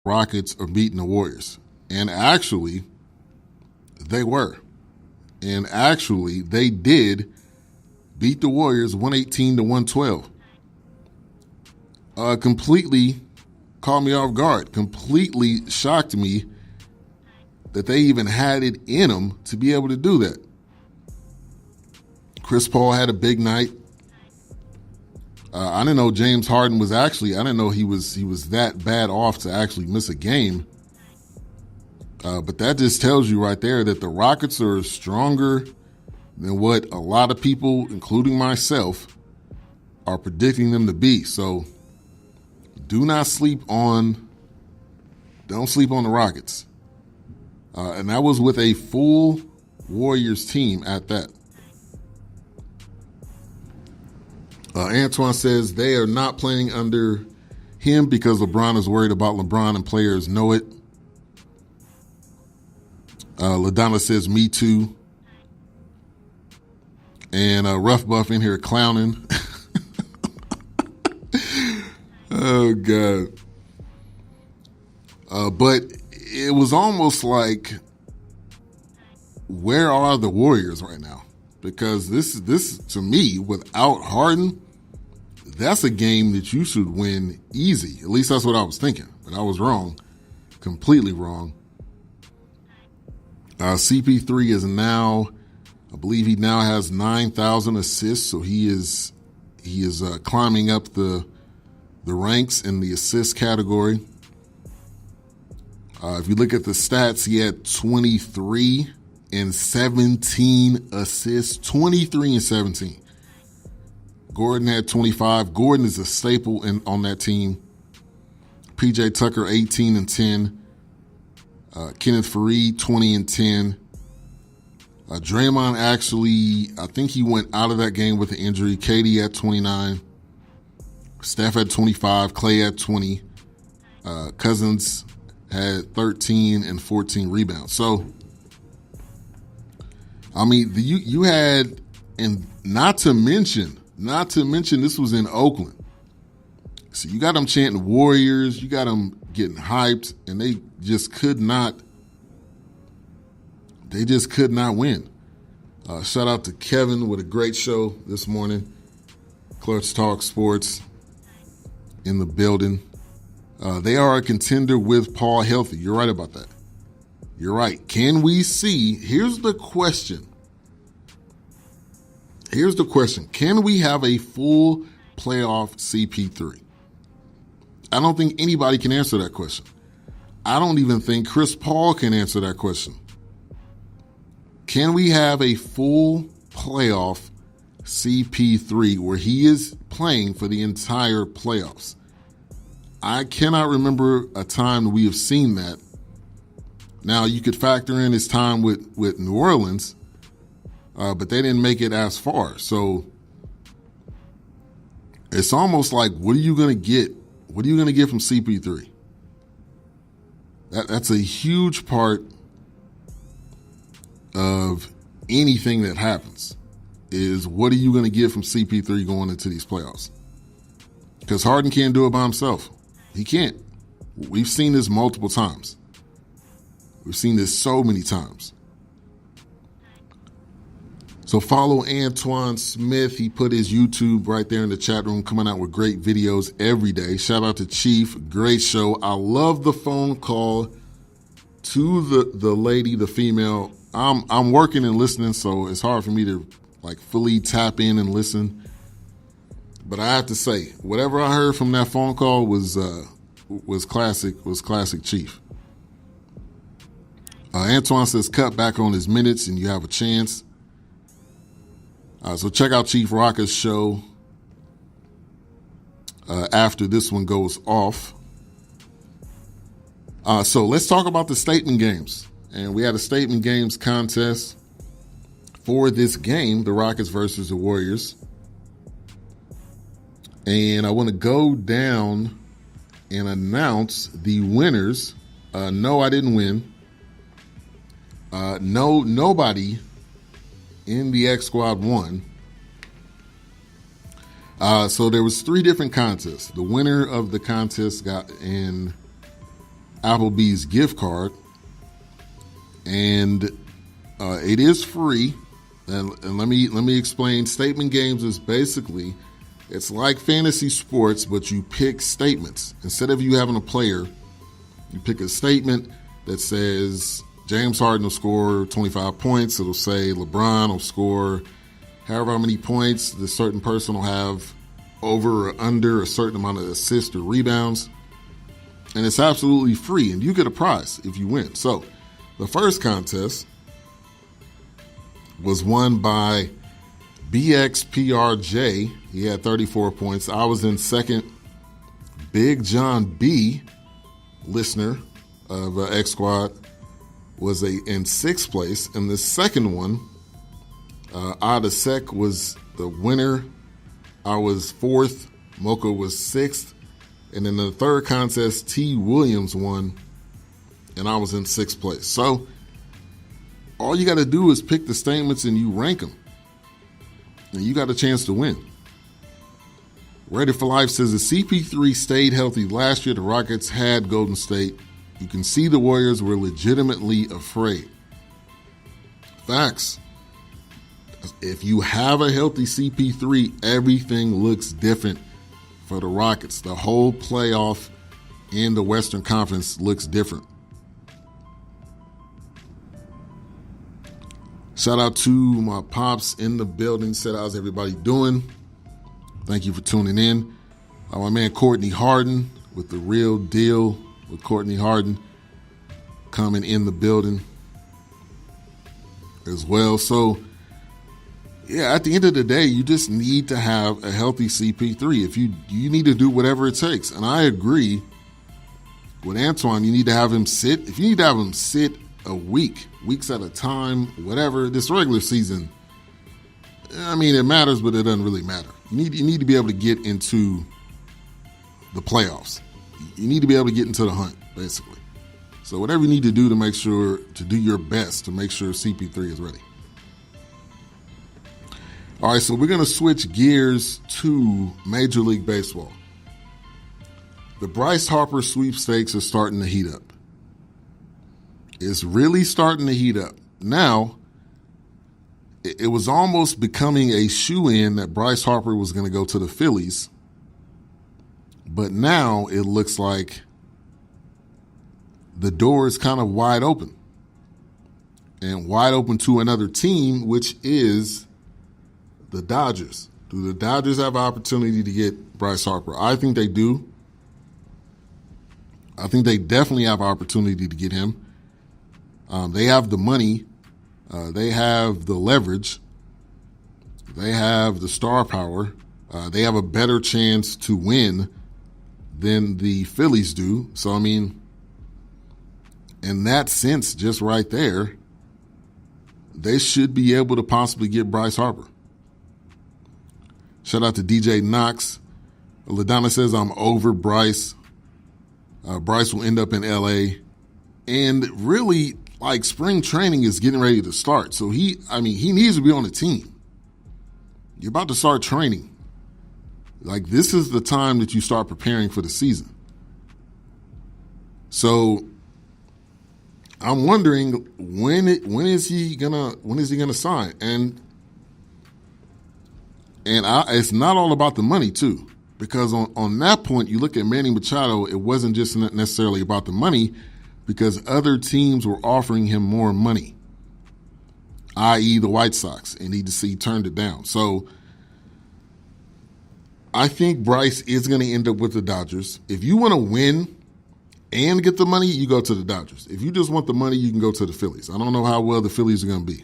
Rockets are beating the Warriors. And actually, they were. And actually, they did beat the Warriors 118 to 112. Completely caught me off guard. Completely shocked me that they even had it in them to be able to do that. Chris Paul had a big night. I didn't know James Harden was I didn't know he was that bad off to actually miss a game. But that just tells you right there that the Rockets are stronger than what a lot of people, including myself, are predicting them to be. So don't sleep on the Rockets. And that was with a full Warriors team at that. Antoine says they are not playing under him because LeBron is worried about LeBron and players know it. LaDonna says, me too. And Rough Buff in here clowning. Oh, God. But it was almost like, where are the Warriors right now? Because this to me, without Harden, that's a game that you should win easy. At least that's what I was thinking. But I was wrong. Completely wrong. CP3 is now, I believe he now has 9,000 assists, so he is climbing up the ranks in the assist category. If you look at the stats, he had 23 and 17 assists. 23 and 17. Gordon had 25. Gordon is a staple on that team. PJ Tucker, 18 and 10. Kenneth Faried, 20 and 10. Draymond actually, I think he went out of that game with an injury. KD at 29. Steph at 25. Clay at 20. Cousins had 13 and 14 rebounds. So, I mean, you had, and not to mention, this was in Oakland. So you got them chanting Warriors, you got them getting hyped, and they just could not win. Shout out to Kevin with a great show this morning. Clutch Talk Sports in the building. They are a contender with Paul healthy. You're right about that. You're right. Can we see? Here's the question. Can we have a full playoff CP3? I don't think anybody can answer that question. I don't even think Chris Paul can answer that question. Can we have a full playoff CP3 where he is playing for the entire playoffs? I cannot remember a time we have seen that. Now, you could factor in his time with New Orleans, but they didn't make it as far. So it's almost like, what are you going to get? What are you going to get from CP3? That's a huge part of anything that happens, is what are you going to get from CP3 going into these playoffs? Because Harden can't do it by himself. He can't. We've seen this multiple times. We've seen this so many times. So follow Antoine Smith. He put his YouTube right there in the chat room, coming out with great videos every day. Shout out to Chief. Great show. I love the phone call to the lady, the female. I'm working and listening, so it's hard for me to like fully tap in and listen. But I have to say, whatever I heard from that phone call was classic Chief. Antoine says cut back on his minutes and you have a chance. So check out Chief Rocker's show after this one goes off. So let's talk about the statement games. And we had a statement games contest for this game, the Rockets versus the Warriors. And I want to go down and announce the winners. No, I didn't win. Nobody in the X Squad won. So there was 3 different contests. The winner of the contest got in Applebee's gift card, and it is free. And let me explain. Statement games is basically, it's like fantasy sports, but you pick statements. Instead of you having a player, you pick a statement that says James Harden will score 25 points. It'll say LeBron will score however many points. The certain person will have over or under a certain amount of assists or rebounds. And it's absolutely free, and you get a prize if you win. So the first contest was won by BXPRJ. He had 34 points. I was in second. Big John B, listener of X Squad, was in sixth place. And the second one, Ada Sek was the winner. I was fourth. Mocha was sixth. And in the third contest, T. Williams won, and I was in sixth place. So all you got to do is pick the statements and you rank them, and you got a chance to win. Ready for Life says the CP3 stayed healthy last year. The Rockets had Golden State. You can see the Warriors were legitimately afraid. Facts. If you have a healthy CP3, everything looks different for the Rockets. The whole playoff in the Western Conference looks different. Shout out to my pops in the building. Said, how's everybody doing? Thank you for tuning in. My man Courtney Harden with The Real Deal with Courtney Harden coming in the building as well. So, yeah, at the end of the day, you just need to have a healthy CP3. If you need to do whatever it takes. And I agree with Antoine, you need to have him sit. If you need to have him sit a week, weeks at a time, whatever, this regular season, I mean, it matters, but it doesn't really matter. You need to be able to get into the playoffs. You need to be able to get into the hunt, basically. So whatever you need to do to make sure, to do your best to make sure CP3 is ready. All right, so we're going to switch gears to Major League Baseball. The Bryce Harper sweepstakes are starting to heat up. It's really starting to heat up. Now, it was almost becoming a shoo-in that Bryce Harper was going to go to the Phillies. But now it looks like the door is kind of wide open. And wide open to another team, which is the Dodgers. Do the Dodgers have an opportunity to get Bryce Harper? I think they do. I think they definitely have an opportunity to get him. They have the money. They have the leverage. They have the star power. They have a better chance to win than the Phillies do. So, I mean, in that sense, just right there, they should be able to possibly get Bryce Harper. Shout out to DJ Knox. LaDonna says, I'm over Bryce. Bryce will end up in L.A. And really, like, spring training is getting ready to start. So he needs to be on the team. You're about to start training. Like, this is the time that you start preparing for the season. So I'm wondering when is he gonna sign? And it's not all about the money too, because on that point you look at Manny Machado, it wasn't just necessarily about the money, because other teams were offering him more money, i.e. the White Sox, and he turned it down. So I think Bryce is going to end up with the Dodgers. If you want to win and get the money, you go to the Dodgers. If you just want the money, you can go to the Phillies. I don't know how well the Phillies are going to be.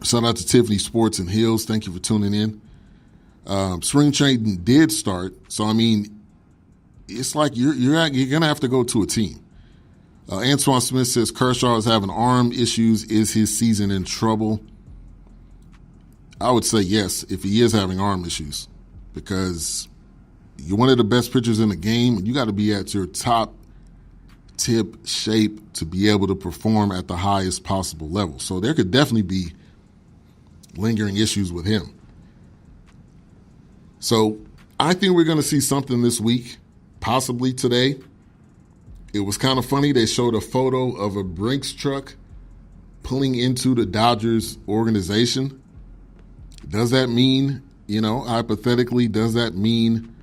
Shout out to Tiffany Sports and Hills. Thank you for tuning in. Spring training did start, so I mean, it's like you're going to have to go to a team. Antoine Smith says Kershaw is having arm issues. Is his season in trouble? I would say yes, if he is having arm issues, because you're one of the best pitchers in the game, and you got to be at your top tip shape to be able to perform at the highest possible level. So there could definitely be lingering issues with him. So I think we're going to see something this week, possibly today. It was kind of funny. They showed a photo of a Brinks truck pulling into the Dodgers organization. Does that mean, hypothetically, does that mean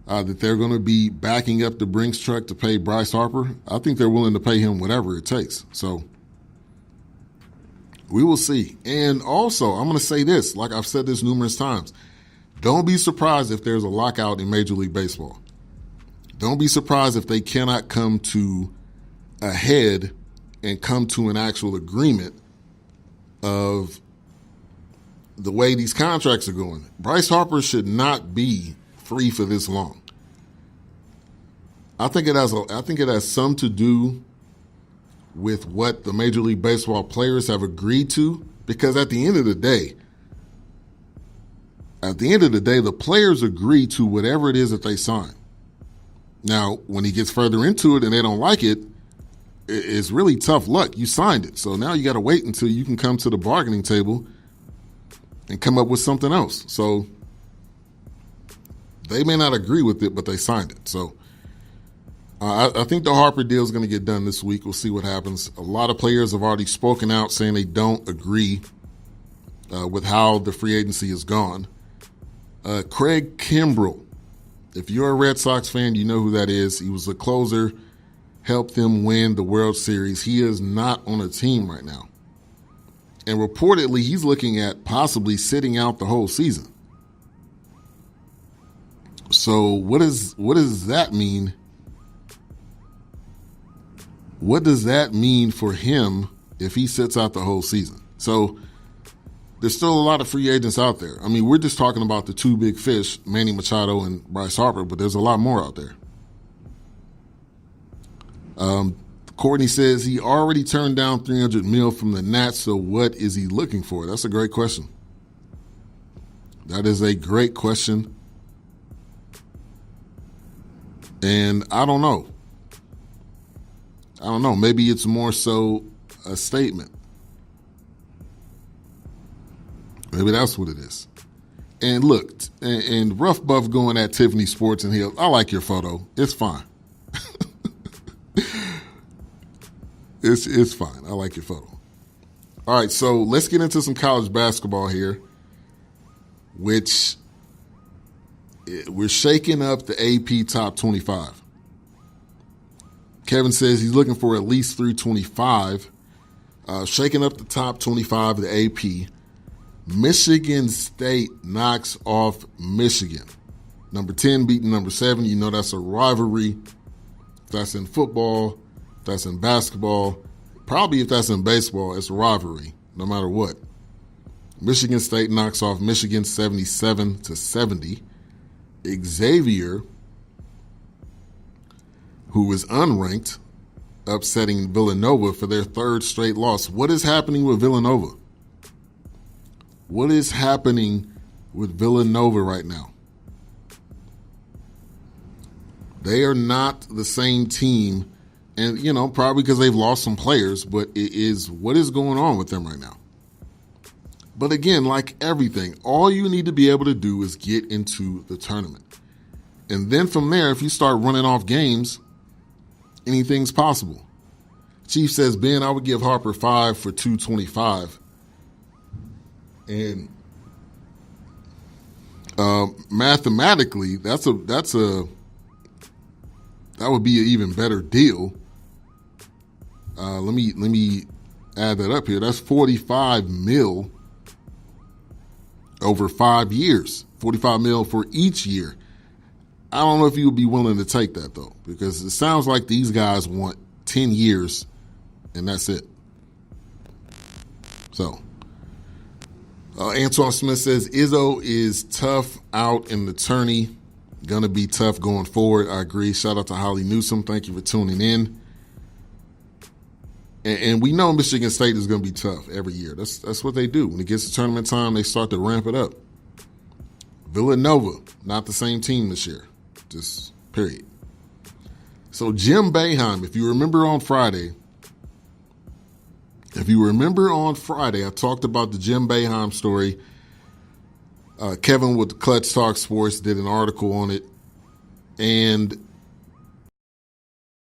that they're going to be backing up the Brinks truck to pay Bryce Harper? I think they're willing to pay him whatever it takes. So we will see. And also, I'm going to say this, like I've said this numerous times. Don't be surprised if there's a lockout in Major League Baseball. Don't be surprised if they cannot come to a head and come to an actual agreement of the way these contracts are going. Bryce Harper should not be free for this long. I think it has some to do with what the Major League Baseball players have agreed to, because at the end of the day, the players agree to whatever it is that they sign. Now, when he gets further into it and they don't like it, it's really tough luck. You signed it. So now you got to wait until you can come to the bargaining table and come up with something else. So they may not agree with it, but they signed it. So I think the Harper deal is going to get done this week. We'll see what happens. A lot of players have already spoken out saying they don't agree with how the free agency has gone. Craig Kimbrell, if you're a Red Sox fan, you know who that is. He was the closer, helped them win the World Series. He is not on a team right now. And reportedly, he's looking at possibly sitting out the whole season. So what does that mean? What does that mean for him if he sits out the whole season? So there's still a lot of free agents out there. I mean, we're just talking about the two big fish, Manny Machado and Bryce Harper, but there's a lot more out there. Courtney says he already turned down $300 million from the Nats, so what is he looking for? That's a great question. That is a great question. And I don't know. Maybe it's more so a statement. Maybe that's what it is. And look, and Rough Buff going at Tiffany Sports and Hill, I like your photo. It's fine. It's fine. I like your photo. All right, so let's get into some college basketball here, which we're shaking up the AP Top 25. Kevin says he's looking for at least 325. Shaking up the top 25 of the AP. Michigan State knocks off Michigan. Number 10 beating number 7. You know that's a rivalry. That's in football. That's in basketball. Probably if that's in baseball, it's a rivalry, no matter what. Michigan State knocks off Michigan 77-70. Xavier, who is unranked, upsetting Villanova for their third straight loss. What is happening with Villanova? What is happening with Villanova right now? They are not the same team, and, probably because they've lost some players, but it is what is going on with them right now. But again, like everything, all you need to be able to do is get into the tournament. And then from there, if you start running off games, anything's possible. Chief says, Ben, I would give Harper 5 for 225. And mathematically, that would be an even better deal. Let me add that up here. That's $45 million over 5 years. $45 million for each year. I don't know if you would be willing to take that, though, because it sounds like these guys want 10 years, and that's it. So, Antoine Smith says, Izzo is tough out in the tourney. Going to be tough going forward. I agree. Shout out to Holly Newsom. Thank you for tuning in. And we know Michigan State is going to be tough every year. That's what they do. When it gets to tournament time, they start to ramp it up. Villanova, not the same team this year. Just period. So Jim Boeheim, if you remember on Friday, I talked about the Jim Boeheim story. Kevin with Clutch Talk Sports did an article on it. And